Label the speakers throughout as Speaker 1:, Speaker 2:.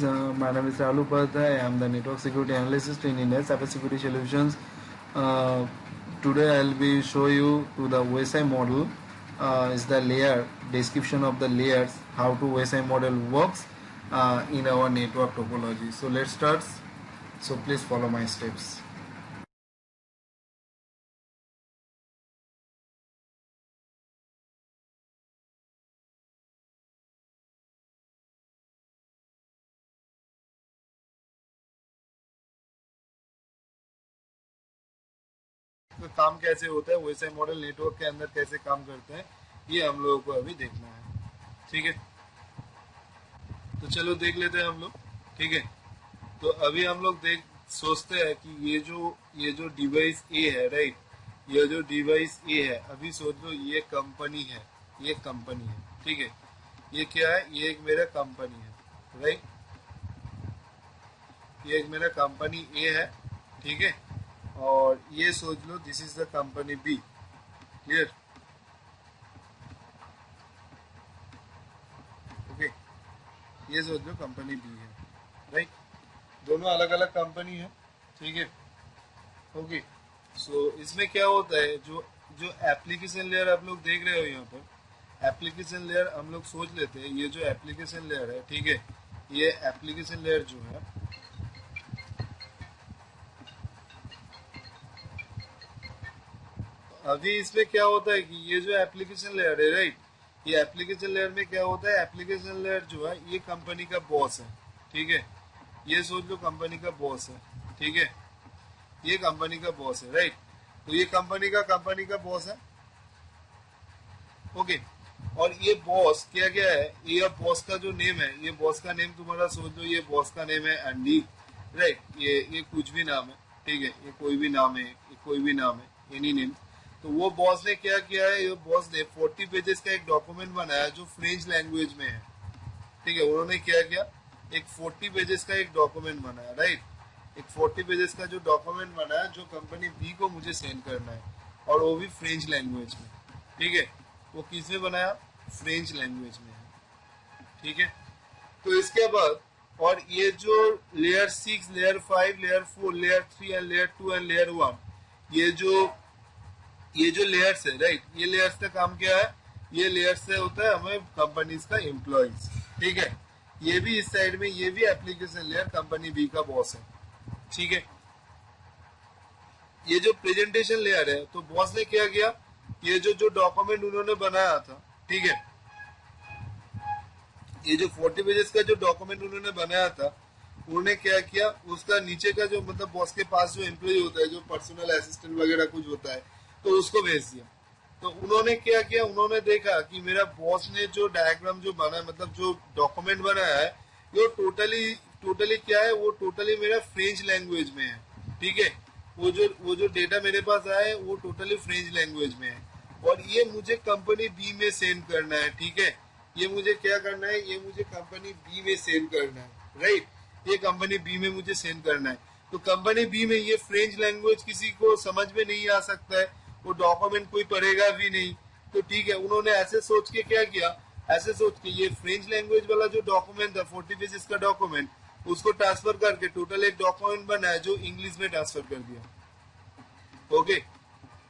Speaker 1: guys, my name is Ralu Upadhyay. I am the network security analyst in India Cybersecurity Solutions. Uh, Today I'll be show you to the OSI model. Is the layer description of the layers, how to OSI model works in our network topology. So let's start. So please follow my steps. तो काम कैसे होता है, वैसे model network के अंदर कैसे काम करते हैं, ये हम लोगों को अभी देखना है। ठीक है, तो चलो देख लेते हैं हम लोग। ठीक है, तो अभी हम लोग देख सोचते हैं कि ये जो डिवाइस ए है, राइट, ये जो डिवाइस ए है, अभी सोच लो ये कंपनी है, ये कंपनी है। ठीक है, ये क्या है, ये एक मेरा कंपनी है, राइट, ये एक मेरा कंपनी ए है। ठीक है, और ये सोच लो this is the company B. Clear? Okay, ये सोच लो कंपनी बी है, राइट, दोनों अलग अलग कंपनी है। ठीक है, ओके। सो इसमें क्या होता है, जो जो एप्लीकेशन लेयर आप लोग देख रहे हो यहाँ पर, एप्लीकेशन लेयर हम लोग सोच लेते हैं, ये जो एप्लीकेशन लेयर है, ठीक है, ये एप्लीकेशन लेयर जो है, अभी इसमें क्या होता है कि ये जो एप्लीकेशन लेयर है, राइट, ये एप्लीकेशन लेयर में क्या होता है, एप्लीकेशन लेयर जो है ये कंपनी का बॉस है। ठीक है, ये सोच लो कंपनी का बॉस है। ठीक है, ये कंपनी का बॉस है, राइट, तो ये कंपनी का बॉस है। ओके, और ये बॉस क्या क्या है, ये बॉस का जो नेम है, ये बॉस का नेम तुम्हारा सोच लो, ये बॉस का नेम है एंडी, राइट, ये कुछ भी नाम है। ठीक है, ये कोई भी नाम है, ये कोई भी नाम है, एनी नेम। तो वो बॉस ने क्या किया है, ये बॉस ने 40 पेजेस का एक डॉक्यूमेंट बनाया जो फ्रेंच लैंग्वेज में है। ठीक है, उन्होंने क्या किया, एक 40 पेजेस का एक डॉक्यूमेंट बनाया, राइट, एक 40 पेजेस का जो डॉक्यूमेंट बनाया जो कंपनी बी को मुझे सेंड करना है, और वो भी फ्रेंच लैंग्वेज में। ठीक है, वो किस में बनाया, फ्रेंच लैंग्वेज में है। ठीक है, तो इसके बाद, और ये जो layer 6, layer 5, layer 4, layer 3 and layer 2 and layer 1, ये जो लेयर्स है, राइट, ये लेयर्स का काम क्या है, ये लेयर्स से होता है हमें कंपनीज का एम्प्लॉइज। ठीक है, ये भी इस साइड में, ये भी एप्लीकेशन लेयर कंपनी बी का बॉस है। ठीक है, ये जो प्रेजेंटेशन लेयर है, तो बॉस ने क्या किया, ये जो डॉक्यूमेंट उन्होंने बनाया था, ठीक है, ये जो 40 पेजेस का जो डॉक्यूमेंट उन्होंने बनाया था, उन्होंने क्या किया, उसका नीचे का जो मतलब बॉस के पास जो एम्प्लॉय होता है, जो पर्सनल असिस्टेंट वगैरह कुछ होता है, तो उसको भेज दिया। तो उन्होंने क्या किया, उन्होंने देखा कि मेरा बॉस ने जो डायग्राम जो बना, मतलब जो डॉक्यूमेंट बनाया है, वो टोटली टोटली क्या है, वो टोटली मेरा फ्रेंच लैंग्वेज में है। ठीक है, वो जो डेटा मेरे पास आया है वो टोटली फ्रेंच लैंग्वेज में है, और ये मुझे कंपनी बी में सेंड करना है। ठीक है, ये मुझे क्या करना है, ये मुझे कंपनी बी में सेंड करना है, राइट, ये कंपनी बी में मुझे सेंड करना है। तो कंपनी बी में ये फ्रेंच लैंग्वेज किसी को समझ में नहीं आ सकता है, वो डॉक्यूमेंट कोई पढ़ेगा भी नहीं। तो ठीक है, उन्होंने ऐसे सोच के क्या किया, ऐसे सोच के ये फ्रेंच लैंग्वेज वाला जो डॉक्यूमेंट था 40 पेजेस का डॉक्यूमेंट, उसको ट्रांसफर करके टोटल एक डॉक्यूमेंट बनाया जो इंग्लिश में ट्रांसफर कर दिया। ओके,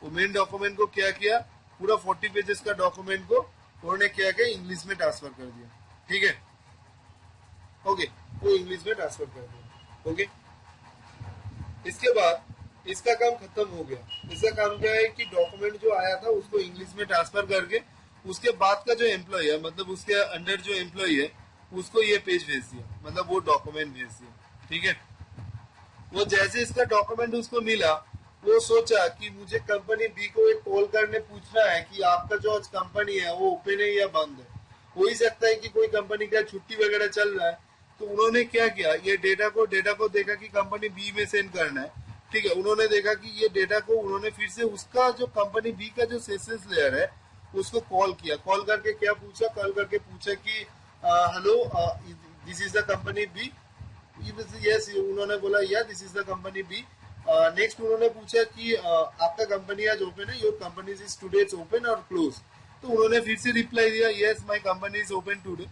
Speaker 1: वो मेन डॉक्यूमेंट को क्या किया, पूरा 40 पेजेस का डॉक्यूमेंट को उन्होंने क्या किया, इंग्लिश में ट्रांसफर कर दिया। ठीक है, ओके, वो इंग्लिश में ट्रांसफर कर दिया। ओके, इसके बाद इसका काम खत्म हो गया। इसका काम क्या है कि डॉक्यूमेंट जो आया था उसको इंग्लिश में ट्रांसफर करके उसके बाद का जो एम्प्लॉय है, मतलब उसके अंडर जो एम्प्लॉय है, उसको ये पेज भेज दिया, मतलब वो डॉक्यूमेंट भेज दिया। ठीक है, वो जैसे इसका डॉक्यूमेंट उसको मिला, वो सोचा कि मुझे कंपनी बी को एक कॉल करने पूछना है कि आपका जो आज कंपनी है वो ओपन है या बंद है। हो ही सकता है कि कोई कंपनी का छुट्टी वगैरह चल रहा है। तो उन्होंने क्या किया, ये डेटा को देखा कि कंपनी बी में सेंड करना है। ठीक है, उन्होंने देखा कि ये डेटा को उन्होंने फिर से उसका जो कंपनी बी का जो सेसेस लेयर है उसको कॉल किया। कॉल करके क्या पूछा, कॉल करके पूछा कि hello, this is the company B. Yes, उन्होंने बोला yeah this is the company B. Next उन्होंने पूछा कि आपका कंपनी आज ओपन है, your company is today open और क्लोज। तो उन्होंने फिर से रिप्लाई दिया, yes my company is open today,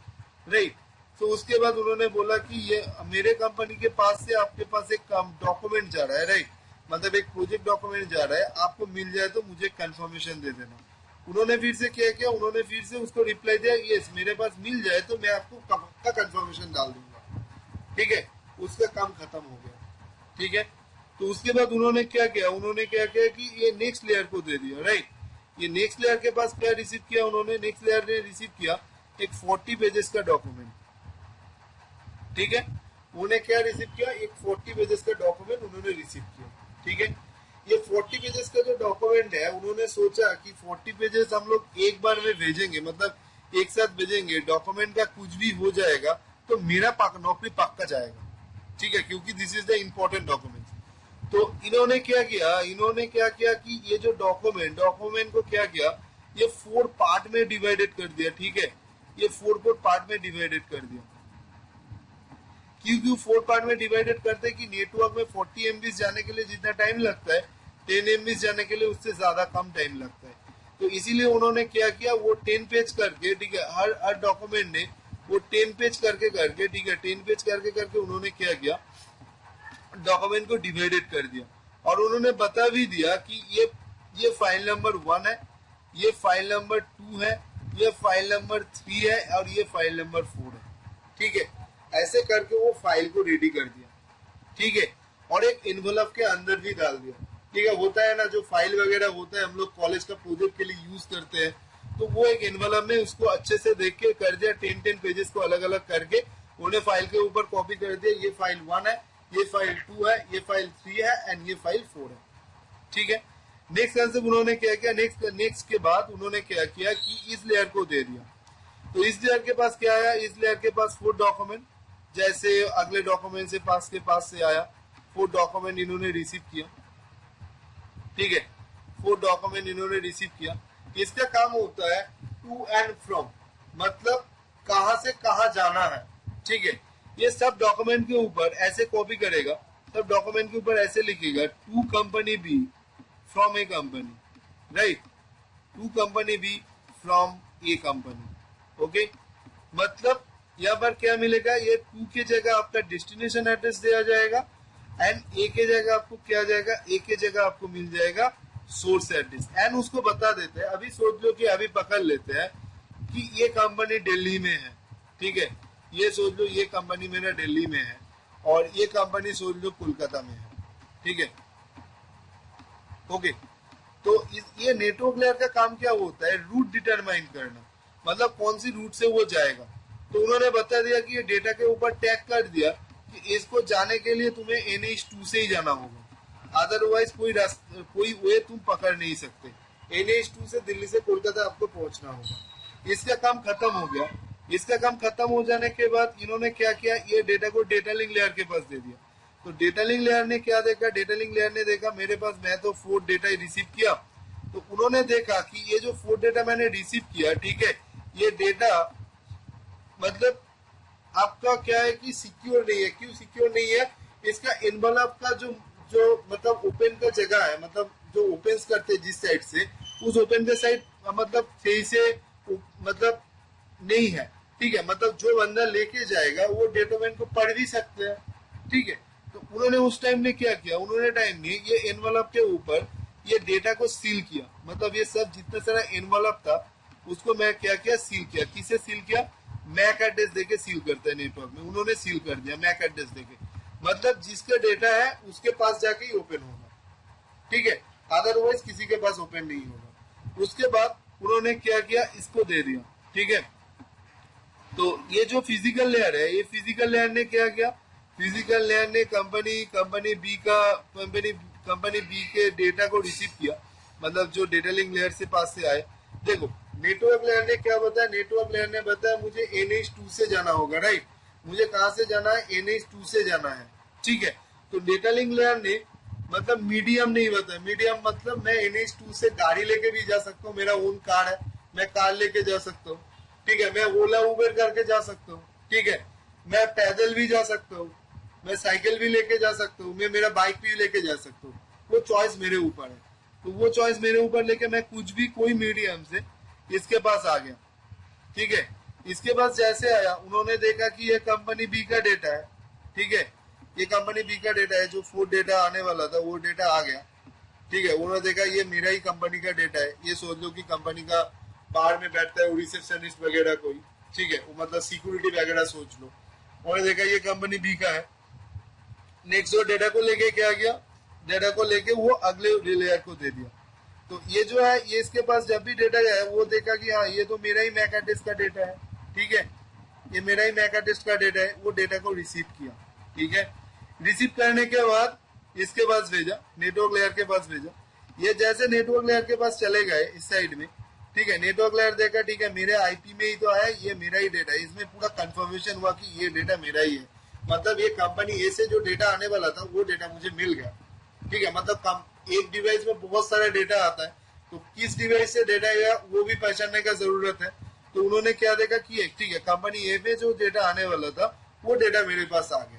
Speaker 1: right. तो उसके बाद उन्होंने बोला कि ये मेरे कंपनी के पास से आपके पास एक डॉक्यूमेंट जा रहा है, राइट, मतलब एक प्रोजेक्ट डॉक्यूमेंट जा रहा है, आपको मिल जाए तो मुझे कंफर्मेशन दे देना। उन्होंने फिर से क्या किया, उन्होंने फिर से उसको रिप्लाई दिया, यस मेरे पास मिल जाए तो मैं आपको पक्का कंफर्मेशन डाल दूंगा, ठीक है, उसका काम खत्म हो गया, ठीक है। तो उसके बाद उन्होंने क्या किया, उन्होंने क्या किया कि ये नेक्स्ट लेयर को दे दिया, राइट। ये नेक्स्ट लेयर के पास क्या रिसीव किया उन्होंने, नेक्स्ट लेयर ने रिसीव किया एक 40 पेजेस का डॉक्यूमेंट, ठीक है। उन्होंने क्या रिसीव किया, एक 40 पेजेस का डॉक्यूमेंट उन्होंने रिसीव किया, ठीक है। ये 40 पेजेस का जो डॉक्यूमेंट है, उन्होंने सोचा कि 40 पेजेस हम लोग एक बार में भेजेंगे, मतलब एक साथ भेजेंगे, डॉक्यूमेंट का कुछ भी हो जाएगा तो मेरा नौकरी पक्का जाएगा, ठीक है, क्योंकि this is the important document. तो इन्होंने क्या किया कि ये जो डॉक्यूमेंट को क्या किया, ये 4 पार्ट में डिवाइडेड कर दिया, ठीक है, ये 4 पार्ट में डिवाइडेड कर दिया। क्यों 4 पार्ट में डिवाइडेड करते हैं कि नेटवर्क में 40 MB जाने के लिए जितना टाइम लगता है, 10 MB जाने के लिए उससे ज्यादा कम टाइम लगता है। तो इसीलिए उन्होंने क्या किया, वो 10 पेज करके, ठीक है, हर डॉक्यूमेंट ने वो 10 पेज करके, ठीक है, 10 पेज करके उन्होंने क्या किया, डॉक्यूमेंट को डिवाइडेड कर दिया। और उन्होंने बता भी दिया कि ये फाइल नंबर 1 है, ये फाइल नंबर 2 है, ये फाइल नंबर 3 है और ये फाइल नंबर 4 है, ठीक है। ऐसे करके वो फाइल को रेडी कर दिया, ठीक है, और एक एनवेलप के अंदर भी डाल दिया, ठीक है। होता है ना, जो फाइल वगैरह होता है हम लोग कॉलेज का प्रोजेक्ट के लिए यूज करते हैं, तो वो एक एनवेलप में उसको अच्छे से देख के कर दिया, 10 पेजेस को अलग अलग करके उन्हें फाइल के ऊपर कॉपी कर दिया, ये फाइल 1 है, ये फाइल 2 है, ये फाइल 3 है एंड ये फाइल 4 है, ठीक है। नेक्स्ट कंसेप्ट उन्होंने क्या किया, नेक्स्ट के बाद उन्होंने क्या किया कि इस लेयर को दे दिया। तो इस लेयर के पास क्या आया, इस लेयर के पास 4 डॉक्यूमेंट, जैसे अगले डॉक्यूमेंट से पास से आया, 4 डॉक्यूमेंट इन्होंने रिसीव किया, ठीक है, 4 डॉक्यूमेंट इन्होंने रिसीव किया। इसका काम होता है टू एंड फ्रॉम, मतलब कहां से कहां जाना है, ठीक है। ये सब डॉक्यूमेंट के ऊपर ऐसे कॉपी करेगा, सब डॉक्यूमेंट के ऊपर ऐसे लिखेगा, to company B from A company, right, to company B from A company, okay. मतलब यहाँ पर क्या मिलेगा, ये 2 की जगह आपका डेस्टिनेशन एड्रेस दिया जाएगा एंड ए के जगह आपको क्या जाएगा, ए के जगह आपको मिल जाएगा सोर्स एड्रेस, एंड उसको बता देते हैं। अभी सोच लो कि अभी पकड़ लेते हैं कि ये कंपनी दिल्ली में है, ठीक है, ये सोच लो ये कंपनी मेरा दिल्ली में है और ये कंपनी सोच लो कोलकाता में है, ठीक है, ओके। तो ये नेटवर्क लेयर का काम क्या होता है, रूट डिटरमाइन करना, मतलब कौन सी रूट से वो जाएगा। तो उन्होंने बता दिया कि ये डेटा के ऊपर टैग कर दिया कि इसको जाने के लिए तुम्हें NH2 से ही जाना होगा, अदरवाइज कोई वे तुम पकड़ नहीं सकते। NH2 से दिल्ली से कोलकाता आपको पहुंचना होगा। इसका काम खत्म हो गया। इसका काम खत्म हो जाने के बाद इन्होंने क्या किया, ये डेटा को डेटा लिंक लेयर के पास दे दिया। तो डेटा लिंक लेयर ने क्या देखा, डेटा लिंक लेयर ने देखा मेरे पास, मैं तो 4 डेटा रिसीव किया, तो उन्होंने देखा कि ये जो 4 डेटा मैंने रिसीव किया, ठीक है, ये डेटा मतलब आपका क्या है कि सिक्योर नहीं है। क्यों सिक्योर नहीं है, इसका एनवेलप का जो मतलब ओपन का जगह है, मतलब जो ओपन करते हैं जिस साइड से, उस ओपन के साइड मतलब सही से मतलब नहीं है, ठीक है, मतलब जो बंदा लेके जाएगा वो डॉक्यूमेंट को पढ़ भी सकते हैं, ठीक है। तो उन्होंने उस टाइम में क्या किया, उन्होंने टाइम में ये एनवेलप के ऊपर ये डेटा को सील किया, मतलब ये सब जितना सारा एनवेलप था उसको मैं क्या किया, सील किया। किसे सील किया, मैक एड्रेस देके सील करते हैं नेटवर्क में, उन्होंने सील कर दिया मैक एड्रेस देके, मतलब जिसका डेटा है उसके पास जाके ही ओपन होगा, ठीक है, अदरवाइज किसी के पास ओपन नहीं होगा। उसके बाद उन्होंने क्या किया, इसको दे दिया, ठीक है। तो ये जो फिजिकल लेयर है, ये फिजिकल लेयर ने क्या किया, फिजिकल लेयर ने कंपनी बी के डेटा को रिसीव किया, मतलब जो डेटा लिंक लेयर से पास से आए। देखो नेटवर्क लेयर ने क्या बताया, नेटवर्क लेयर ने बताया मुझे NH2 से जाना होगा, राइट, मुझे कहां से जाना है, NH2 से जाना है, ठीक है। तो डेटा लिंक लेयर ने मतलब मीडियम नहीं बताया, मीडियम मतलब मैं NH2 से गाड़ी लेके भी जा सकता हूँ, मेरा ओन कार है, मैं कार लेके जा सकता हूँ, ठीक है, मैं ओला उबर करके जा सकता हूँ, ठीक है, मैं पैदल भी जा सकता हूँ, मैं साइकिल भी लेके जा सकता हूँ, मैं मेरा बाइक भी लेके जा सकता हूँ, वो चॉइस मेरे ऊपर है। तो वो चॉइस मेरे ऊपर लेके मैं कुछ भी कोई मीडियम से इसके पास आ गया, ठीक है, इसके बाद जैसे आया, उन्होंने देखा कि ये कंपनी बी का डेटा है, ठीक है, ये कंपनी बी का डेटा है, जो फूड डेटा आने वाला था वो डेटा आ गया, ठीक है। उन्होंने देखा ये मेरा ही कंपनी का डेटा है, ये सोच लो कि कंपनी का बाहर में बैठता है रिसेप्शनिस्ट वगैरह कोई, ठीक है, वो मतलब सिक्योरिटी वगैरह सोच लो। उन्होंने देखा ये कंपनी बी का है। नेक्स्ट जो डेटा को लेके क्या किया, डेटा को लेके वो अगले लेयर को दे दिया। तो ये जो है, ये इसके पास जब भी डेटा गया वो देखा कि हाँ ये तो मेरा ही मैक आर्टिस्ट का डेटा है, ठीक है, ये मेरा ही मैक आर्टिस्ट का डेटा है। वो डेटा को रिसीव किया, ठीक है। रिसीव करने के बाद इसके पास भेजा, नेटवर्क लेयर के पास भेजा। ये जैसे नेटवर्क लेयर के पास चले गए इस साइड में, ठीक है, नेटवर्क लेयर देखा, ठीक है, मेरे आईपी में ही तो आया, ये मेरा ही डेटा है। इसमें पूरा कंफर्मेशन हुआ कि ये डेटा मेरा ही है, मतलब ये कंपनी ए से जो डेटा आने वाला था वो डेटा मुझे मिल गया, ठीक है। मतलब एक डिवाइस में बहुत सारा डेटा आता है, तो किस डिवाइस से डेटा गया वो भी पहचानने का जरूरत है। तो उन्होंने क्या देखा कि ठीक है, कंपनी ए में जो डेटा आने वाला था वो डेटा मेरे पास आ गया।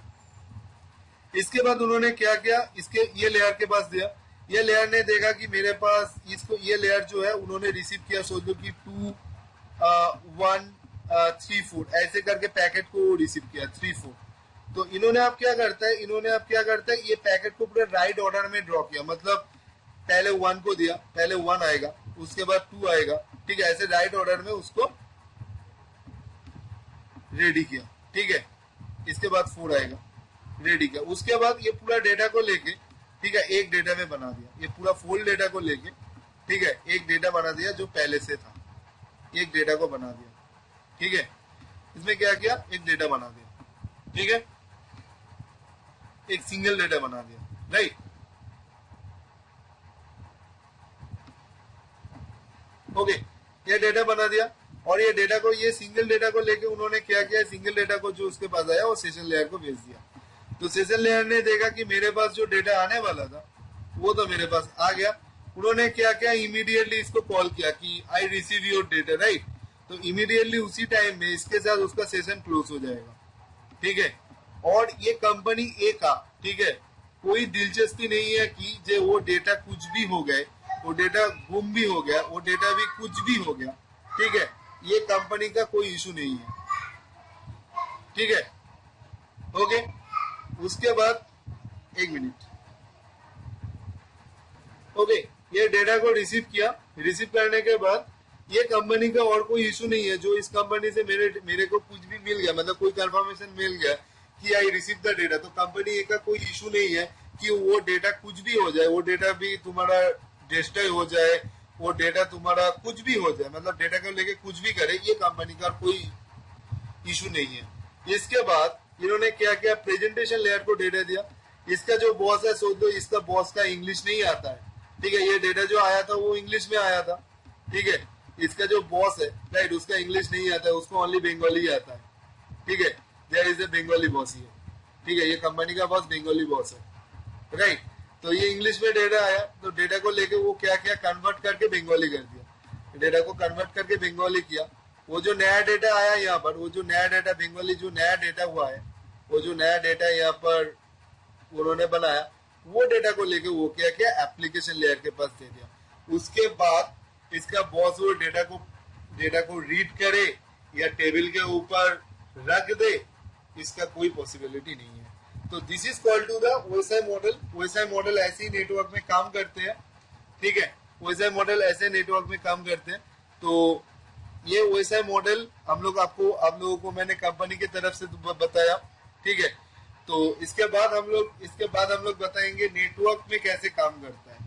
Speaker 1: इसके बाद उन्होंने क्या किया, इसके ये लेयर के पास दिया। ये लेयर ने देखा कि मेरे पास इसको, ये लेयर जो है उन्होंने रिसीव किया, सोच लो कि 2 1 3 4 ऐसे करके पैकेट को रिसीव किया, 3 4। तो इन्होंने अब क्या करता है, ये पैकेट को पूरे राइट ऑर्डर में ड्रॉ किया। मतलब पहले 1 को दिया, पहले 1 आएगा, उसके बाद 2 आएगा, ठीक है, ऐसे राइट ऑर्डर में उसको रेडी किया, ठीक है। इसके बाद 4 आएगा, रेडी किया। उसके बाद ये पूरा डेटा को लेके, ठीक है, एक डेटा में बना दिया। ये पूरा फुल डेटा को लेके, ठीक है, एक डेटा बना दिया जो पहले से था, एक डेटा को बना दिया, ठीक है। इसमें क्या किया, एक डेटा बना दिया, ठीक है, एक सिंगल डेटा बना दिया, राइट। ओके, ये डेटा बना दिया। और ये डेटा को, ये सिंगल डेटा को लेके उन्होंने क्या किया, सिंगल डेटा को जो उसके पास आया वो सेशन लेयर को भेज दिया। तो सेशन लेयर ने देखा कि मेरे पास जो डेटा आने वाला था वो तो मेरे पास आ गया। उन्होंने क्या किया, इमीडिएटली इसको कॉल किया कि I receive your data, right. तो इमीडिएटली उसी टाइम में इसके साथ उसका सेशन क्लोज हो जाएगा, ठीक है। और ये कंपनी ए का, ठीक है, कोई दिलचस्पी नहीं है कि जो वो डेटा कुछ भी हो गए, वो डेटा गुम भी हो गया, वो डेटा भी कुछ भी हो गया, ठीक है, ये कंपनी का कोई इशू नहीं है, ठीक है। ओके, उसके बाद एक मिनट, ओके, ये डेटा को रिसीव किया। रिसीव करने के बाद ये कंपनी का और कोई इशू नहीं है, जो इस कंपनी से मेरे को कुछ भी मिल गया, मतलब कोई कंफर्मेशन मिल गया कि आई रिसीव द डेटा, तो कंपनी ए का कोई इशू नहीं है कि वो डेटा कुछ भी हो जाए, वो डेटा भी तुम्हारा डिस्ट्रॉय हो जाए, वो डेटा तुम्हारा कुछ भी हो जाए, मतलब डेटा को लेके कुछ भी करे, ये कंपनी का कोई इशू नहीं है। इसके बाद इन्होंने क्या किया, प्रेजेंटेशन लेयर को डेटा दिया। इसका जो बॉस है, सोच लो इसका बॉस का इंग्लिश नहीं आता है, ठीक है, ये डेटा जो आया था वो इंग्लिश में आया था, ठीक है। इसका जो बॉस है, राइट, उसका इंग्लिश नहीं आता है, उसको ओनली बंगाली आता है, ठीक है, there is a Bengali boss ही है, ठीक है, ये कंपनी का बॉस बंगाली बॉस है, राइट। तो ये इंग्लिश में डेटा आया, तो डेटा को लेके वो क्या किया, कन्वर्ट करके बंगाली कर दिया, डेटा को कन्वर्ट करके बंगाली किया। वो जो नया डेटा आया यहाँ पर, वो जो नया डेटा बंगाली जो नया डेटा हुआ है, वो जो नया डेटा यहाँ पर उन्होंने बनाया, वो डेटा को लेके वो क्या किया, एप्लीकेशन लेयर के पास दे दिया। उसके बाद इसका बॉस वो डेटा को रीड करे या टेबल के ऊपर रख दे, इसका कोई पॉसिबिलिटी नहीं है। तो this is called to the OSI model. OSI model ऐसे ही नेटवर्क में काम करते हैं, ठीक है, ओएसआई मॉडल ऐसे नेटवर्क में काम करते हैं। तो ये ओएसआई मॉडल आप लोगों को मैंने कंपनी की तरफ से बताया, ठीक है। तो इसके बाद हम लोग बताएंगे नेटवर्क में कैसे काम करता है।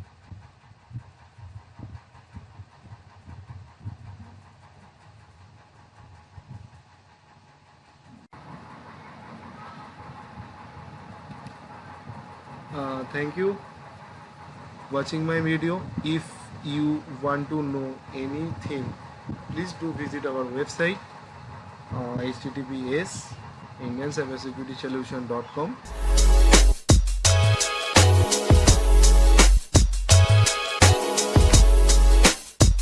Speaker 1: Thank you watching my video. If you want to know anything, please do visit our website https indiancybersecurity.com.